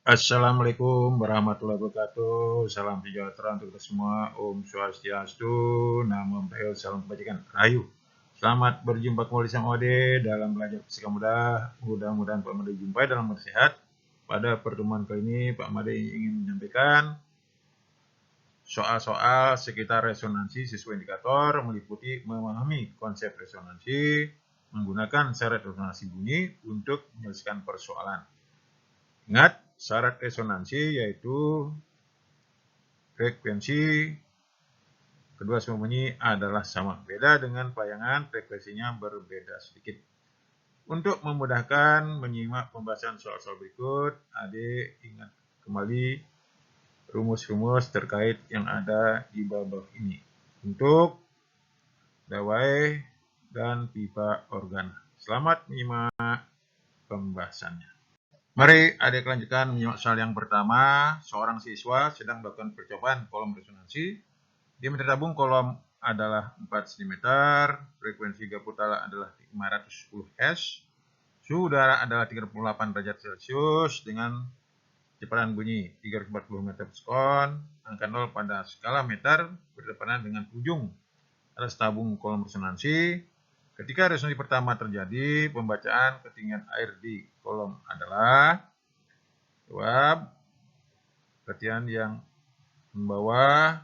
Assalamualaikum warahmatullahi wabarakatuh. Salam sejahtera untuk kita semua. Om Swastiastu, Namo Buddhaya, salam kebajikan. Rahayu. Selamat berjumpa kembali sama Ode dalam belajar fisika mudah. Mudah-mudahan Pak Made jumpai dalam sehat. Pada pertemuan kali ini Pak Made ingin menyampaikan soal-soal sekitar resonansi sesuai indikator, meliputi memahami konsep resonansi, menggunakan syarat resonansi bunyi untuk menyelesaikan persoalan. Ingat, syarat resonansi yaitu frekuensi kedua semua bunyi adalah sama. Beda dengan pelayangan, frekuensinya berbeda sedikit. Untuk memudahkan menyimak pembahasan soal-soal berikut, Adik ingat kembali rumus-rumus terkait yang ada di bawah ini. Untuk dawai dan pipa organa. Selamat menyimak pembahasannya. Mari adik lanjutkan menyimak soal yang pertama. Seorang siswa sedang melakukan percobaan kolom resonansi. Diameter tabung kolom adalah 4 cm, frekuensi gaputala adalah 510 Hz, suhu udara adalah 38 derajat Celcius dengan kecepatan bunyi 340 meter per sekon. Angka 0 pada skala meter bertepatan dengan ujung atas tabung kolom resonansi. Ketika resonansi pertama terjadi, pembacaan ketinggian air di kolom adalah jawab ketinggian yang bawah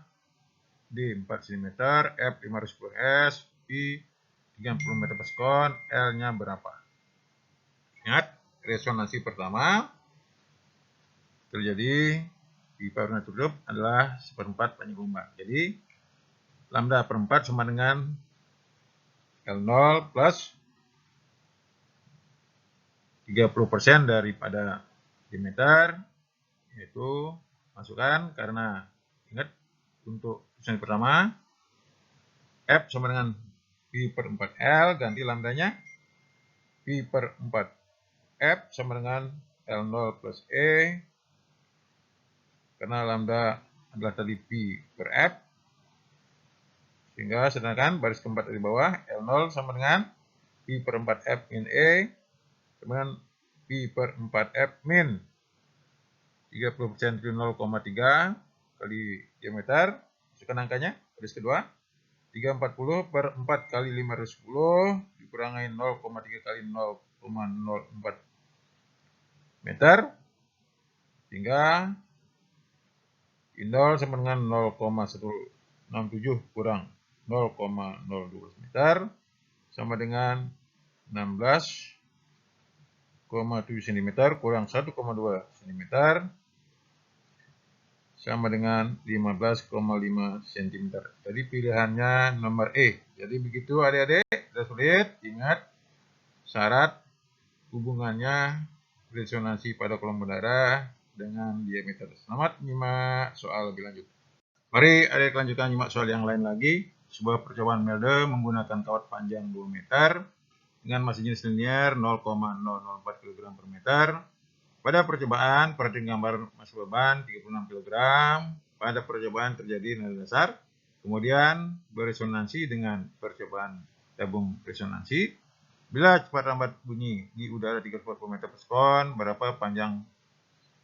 D 4 cm, F 510 S, P 30 meter per sekon, L-nya berapa? Ingat, resonansi pertama terjadi di pipa tertutup adalah seperempat panjang gelombang. Jadi, lambda per 4 sama dengan L0 plus 30% daripada diameter, yaitu masukkan karena ingat untuk resonansi pertama F sama dengan P per 4L, ganti lambdanya P per 4F sama dengan L0 plus E, karena lambda adalah tadi P per F, sehingga sedangkan baris keempat dari bawah L0 sama dengan P per 4F min E sama dengan P per 4F min 30% itu 0,3 kali diameter, masukkan angkanya, baris kedua 340 per 4 kali 510 dikurangi 0,3 kali 0,04 meter, sehingga I0 sama dengan 0,167 kurang 0,012 meter sama dengan 16,7 cm kurang 1,2 cm sama dengan 15,5 cm. Jadi pilihannya nomor E. Jadi begitu adik-adik, sudah sulit. Ingat syarat hubungannya resonansi pada kolom udara dengan diameter. Selamat menyimak soal lebih lanjut. Mari adik lanjutkan menyimak soal yang lain lagi. Sebuah percobaan melde menggunakan kawat panjang 2 meter dengan massa jenis linier 0,004 kg per meter. Pada percobaan, perhatikan gambar massa beban 36 kg. Pada percobaan terjadi nada dasar, kemudian beresonansi dengan percobaan tabung resonansi. Bila cepat lambat bunyi di udara 340 meter per sekon, berapa panjang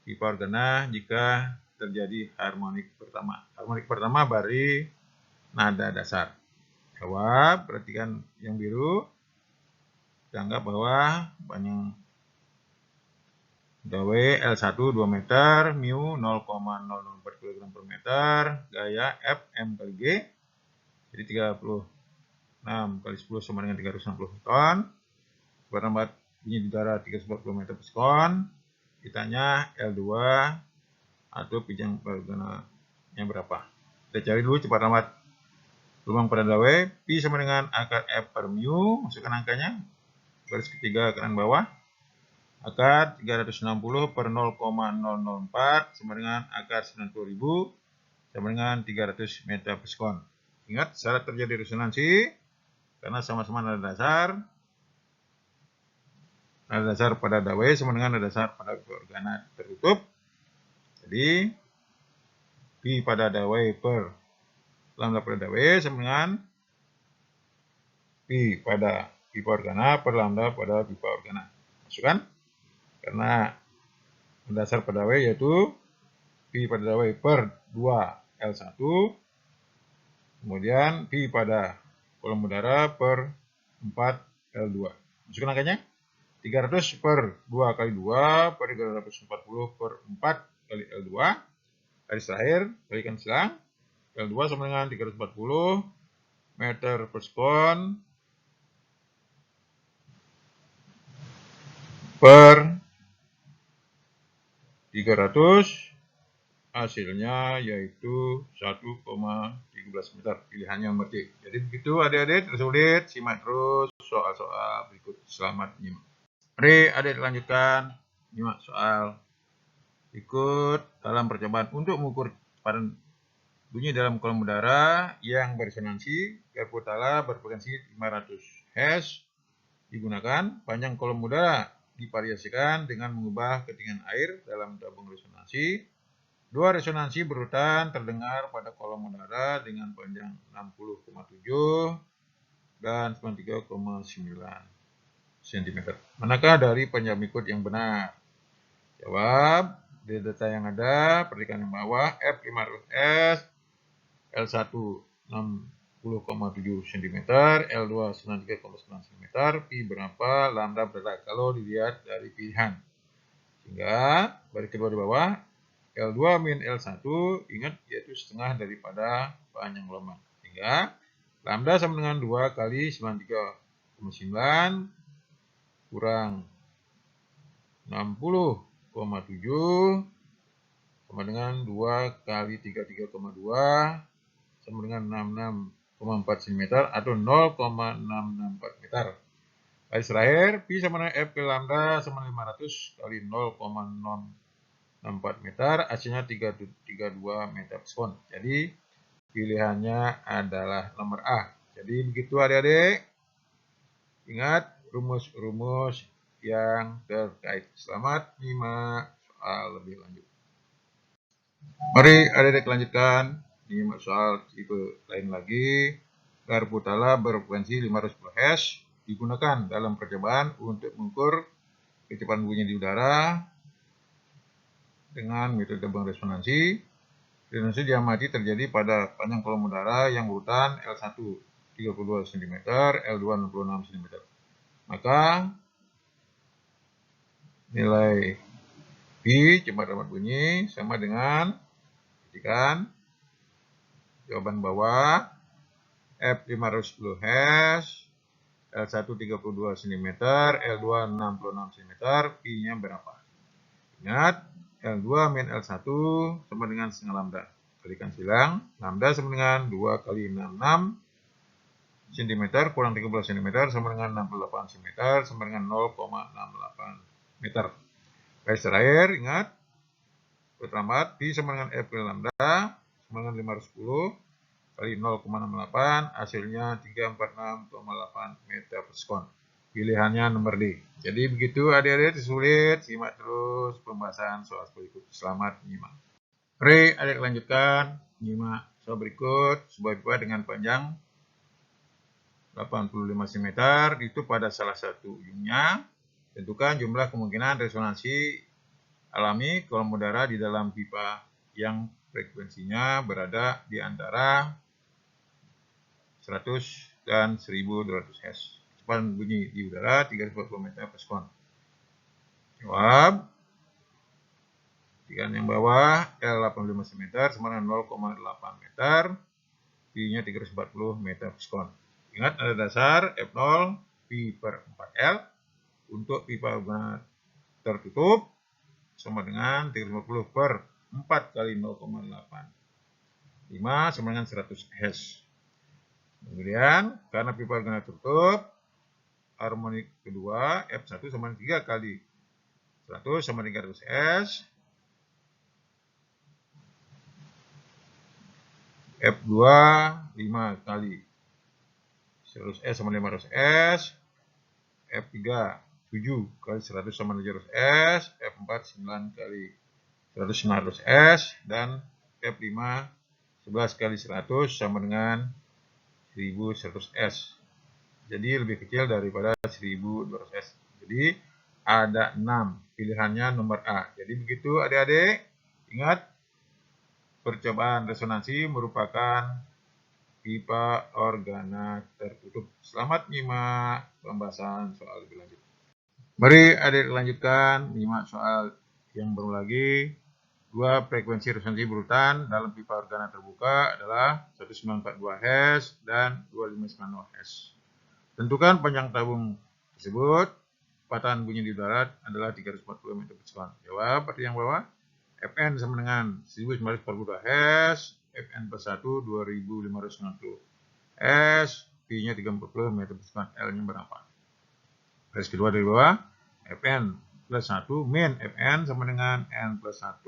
pipa organa jika terjadi harmonik pertama? Harmonik pertama bari nada dasar. Jawab, perhatikan yang biru. Kita anggap bahwa panjang dawai L1 2 meter, mu 0,004 kg per meter, gaya F M kali G, jadi 36 kali 10 sama dengan 360 ton. Cepat lambat bunyi di udara 340 meter per sekon. Ditanya L2 atau panjang organanya berapa. Kita cari dulu cepat lambat lubang pada dawai, P sama dengan akar F per mu, masukkan angkanya, garis ketiga kanan bawah. Akar 360 per 0,004 sama dengan akar 90.000 sama dengan 300 meter per sekon. Ingat syarat terjadi resonansi karena sama-sama nada dasar. Nada dasar pada dawai sama dengan nada dasar pada organa tertutup. Jadi P pada dawai per lambda pada dawai sama dengan P pada pipa organa per lambda pada pipa organa. Masukkan. Karena mendasar pada W yaitu pi pada W per 2L1, kemudian pi pada kolom udara per 4L2. Masukkan angkanya. 300 per 2 kali 2 per 340 per 4 kali L2. Garis terakhir, balikan silang. L2 sama dengan 340 meter per sekon per 300. Hasilnya yaitu 1,13 meter. Pilihannya nomor D. Jadi begitu adik-adik, tersulit. Simak terus soal-soal berikut. Selamat menyimak. Mari adik lanjutkan. Nyimak soal berikut dalam percobaan untuk mengukur kecepatan bunyi dalam kolom udara yang beresonansi, Garputala berfrekuensi 500 Hz digunakan. Panjang kolom udara divariasikan dengan mengubah ketinggian air dalam tabung resonansi. Dua resonansi berurutan terdengar pada kolom udara dengan panjang 60,7 dan 93,9 cm. Manakah dari panjang berikut yang benar? Jawab. Di data yang ada, perhatikan yang bawah, F500S, L1 60,7 cm, L2 93,9 cm, pi berapa, lambda berapa kalau dilihat dari pilihan. Sehingga baris kedua di bawah, L2 min L1, ingat yaitu setengah daripada panjang gelombang. Sehingga lambda sama dengan 2 kali 93,9 kurang 60,7 sama dengan 2 kali 33,2 sama dengan 66,4 cm atau 0,664 meter. Garis terakhir, pi sama dengan F kali lambda sama 500 kali 0,064 meter, hasilnya 32 meter per sekon. Jadi pilihannya adalah nomor A. Jadi begitu adik-adik. Ingat rumus-rumus yang terkait. Selamat menyimak soal lebih lanjut. Mari adik-adik lanjutkan. Menyimak soal tipe lain lagi. Garputala berfrekuensi 510 Hz digunakan dalam percobaan untuk mengukur kecepatan bunyi di udara dengan metode tabung resonansi. Resonansi diamati terjadi pada panjang kolom udara yang berurutan L1 32 cm, L2 66 cm. Maka nilai pi cepat dapat bunyi sama dengan, perhatikan jawaban bawah, F 510 Hz, L1 32 cm, L2 66 cm, pi-nya berapa? Ingat, L2 min L1 sama dengan setengah lambda. Kalikan silang, lambda sama dengan 2 kali 66 cm kurang 13 cm sama dengan 68 cm sama dengan 0,68 meter. Garis terakhir, ingat, pertama pi sama dengan F kali lambda sama dengan 510 kali 0,68, hasilnya 346,8 meter per sekon. Pilihannya nomor D. Jadi begitu adik-adik, sulit, simak terus pembahasan soal berikut. Selamat menyimak. Mari adik lanjutkan, menyimak soal berikut. Sebuah pipa dengan panjang 85 cm itu pada salah satu ujungnya. Tentukan jumlah kemungkinan resonansi alami kolom udara di dalam pipa yang frekuensinya berada di antara 100 dan 1200 Hz. Kecepatan bunyi di udara 340 meter per sekon. Jawab. Perhatikan yang bawah, L 85 cm sama dengan 0,8 meter, pi-nya 340 meter per sekon. Ingat ada dasar F0 pi per 4L. Untuk pipa tertutup sama dengan 350 per 4 kali 0,8. 5 sama dengan 100 Hz. Kemudian karena pipa organik tertutup, harmonik kedua F1 sama dengan 3 kali 100 sama dengan 300 Hz. F2 5 kali 100 S sama 500 S. F3 7 kali 100 sama 700 S. F4 9 kali 100 900 S. Dan F5 11 kali 100 sama dengan 1100 S. Jadi lebih kecil daripada 1200 S. Jadi ada 6. Pilihannya nomor A. Jadi begitu adik-adik. Ingat, percobaan resonansi merupakan pipa organa tertutup. Selamat menyimak pembahasan soal lebih lanjut. Mari adik lanjutkan menyimak soal yang baru lagi. Dua frekuensi resonansi berurutan dalam pipa organa terbuka adalah 1942 Hz dan 2590 Hz. Tentukan panjang tabung tersebut. Kecepatan bunyi di udara adalah 340 meter per sekon. Jawab pada yang bawah. Fn sama dengan 1942 Hz, Fn plus 1 2590 Hz, Pi-nya 340 meter per sekon, L-nya berapa? Garis kedua dari bawah, Fn plus 1 min Fn sama dengan N plus 1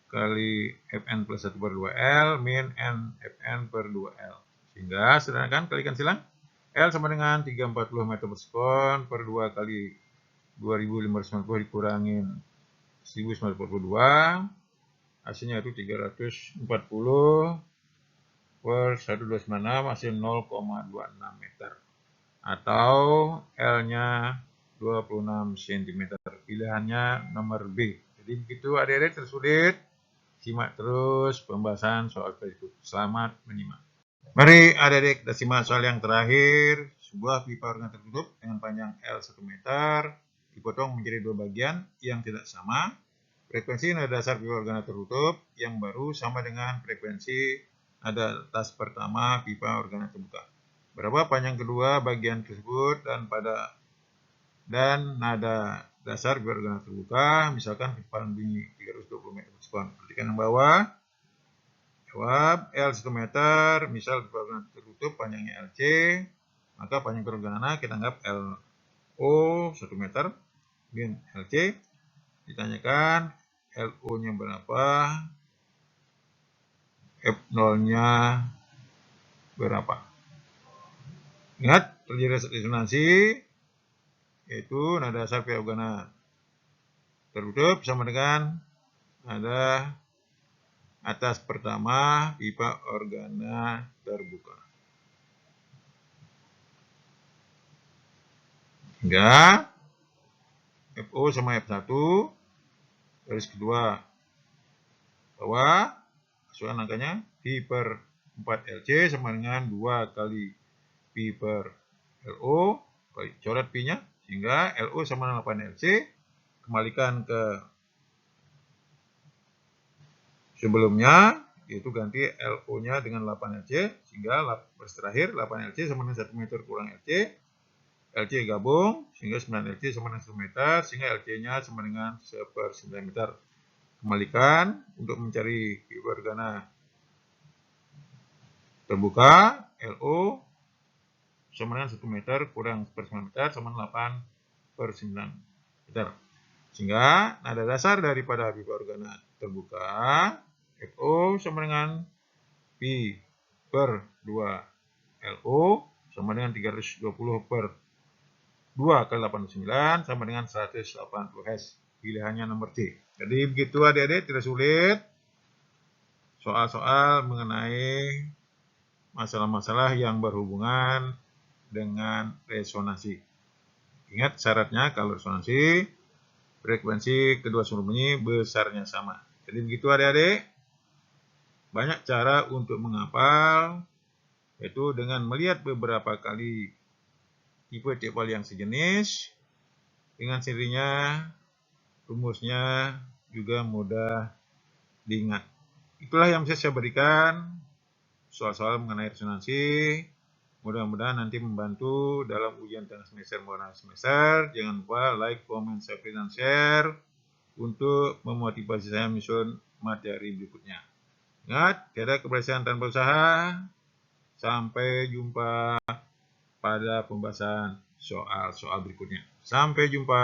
kali Fn plus 1 per 2L min N Fn per 2L. Sehingga sederhanakan kalikan silang. L sama dengan 340 meter per sekon per 2 kali 2590 dikurangin 1942. Hasilnya itu 340 per 1296 hasil 0,26 meter. Atau L-nya 26 cm. Pilihannya nomor B. Jadi begitu adik-adik tersulit. Simak terus pembahasan soal berikut. Selamat menyimak. Mari adik-adik kita simak soal yang terakhir. Sebuah pipa organa tertutup dengan panjang L 1 meter dipotong menjadi dua bagian yang tidak sama. Frekuensi nada dasar pipa organa tertutup yang baru sama dengan frekuensi nada atas pertama pipa organa terbuka. Berapa panjang kedua bagian tersebut dan nada dasar pipa organa terbuka, misalkan kecepatan bunyi 320 meter per sekon. Perhatikan yang bawah. Jawab, L 1 meter, misal pipa organa tertutup panjangnya LC, maka panjang organa kita anggap LO 1 meter min LC. Ditanyakan LO-nya berapa, F0-nya berapa. Ingat, terjadi resonansi, yaitu nada dasar pipa organa tertutup sama dengan nada atas pertama pipa organa terbuka. Hingga FO sama F1, garis kedua bawah, masukan angkanya Pi per 4 LC sama dengan 2 kali Pi per LO, coret Pi-nya, sehingga LO sama dengan 8 LC, kembalikan ke sebelumnya, yaitu ganti LO-nya dengan 8 LC, sehingga garis terakhir 8 LC sama dengan 1 meter kurang LC, LC gabung, sehingga 9 LC sama dengan 1 meter, sehingga LC-nya sama dengan 1/9 meter. Kembalikan untuk mencari pipa organa terbuka, LO sama dengan 1 meter kurang 1/9 meter sama dengan 8/9 meter. Sehingga nada dasar daripada pipa organa terbuka, FO sama dengan Pi per 2 LO sama dengan 320 per 2 kali 89 sama dengan 180 Hz. Pilihannya nomor C. Jadi begitu adik-adik, tidak sulit. Soal-soal mengenai masalah-masalah yang berhubungan dengan resonansi. Ingat syaratnya kalau resonansi, frekuensi kedua sumber bunyi besarnya sama. Jadi begitu adik-adik. Banyak cara untuk menghafal, yaitu dengan melihat beberapa kali tipe tebal yang sejenis, dengan sendirinya rumusnya juga mudah diingat. Itulah yang bisa saya berikan soal-soal mengenai resonansi. Mudah-mudahan nanti membantu dalam ujian tengah semester maupun semester. Jangan lupa like, comment, subscribe, dan share untuk memotivasi saya menyusun materi berikutnya. Ingat, tiada keberhasilan tanpa usaha. Sampai jumpa pada pembahasan soal-soal berikutnya. Sampai jumpa.